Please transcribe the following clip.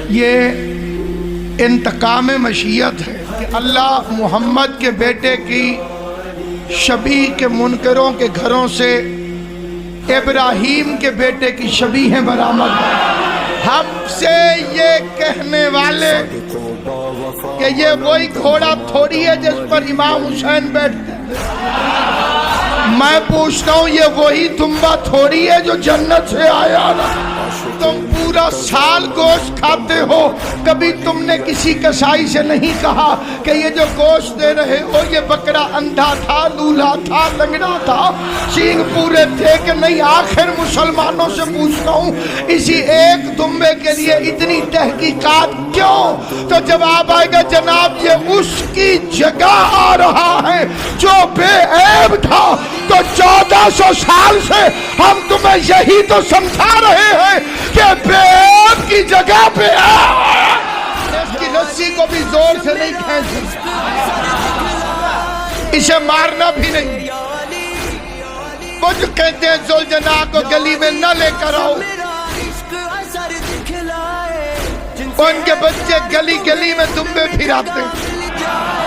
یہ انتقام مشیت ہے کہ اللہ محمد کے بیٹے کی شبیہ کے منکروں کے گھروں سے ابراہیم کے بیٹے کی شبیہیں برآمد ہیں۔ ہم سے یہ کہنے والے کہ یہ وہی گھوڑا تھوڑی ہے جس پر امام حسین بیٹھتے ہیں، میں پوچھتا ہوں یہ وہی دمبا تھوڑی ہے جو جنت سے آیا نا؟ تم پورا سال گوشت کھاتے ہو، کبھی تم نے کسی کسائی سے نہیں کہا کہ یہ جو گوشت دے رہے ہو یہ بکرا اندھا تھا، لولا تھا، لنگڑا تھا، سینگ پورے تھے کہ نہیں؟ آخر مسلمانوں سے پوچھتا ہوں اسی ایک دمبے کے لیے اتنی تحقیقات کیوں؟ تو جواب آئے گا جناب یہ اس کی جگہ آ رہا ہے جو بے عیب تھا۔ تو 1400 سال سے ہم تمہیں یہی تو سمجھا رہے ہیں کہ بے عیب کی جگہ پہ اس کی رسی کو بھی زور سے نہیں کھینچنا، اسے مارنا بھی نہیں۔ وہ جو کہتے ہیں زلجنا کو گلی میں نہ لے کر آؤ، ان کے بچے گلی گلی میں دمبے پھراتے ہیں۔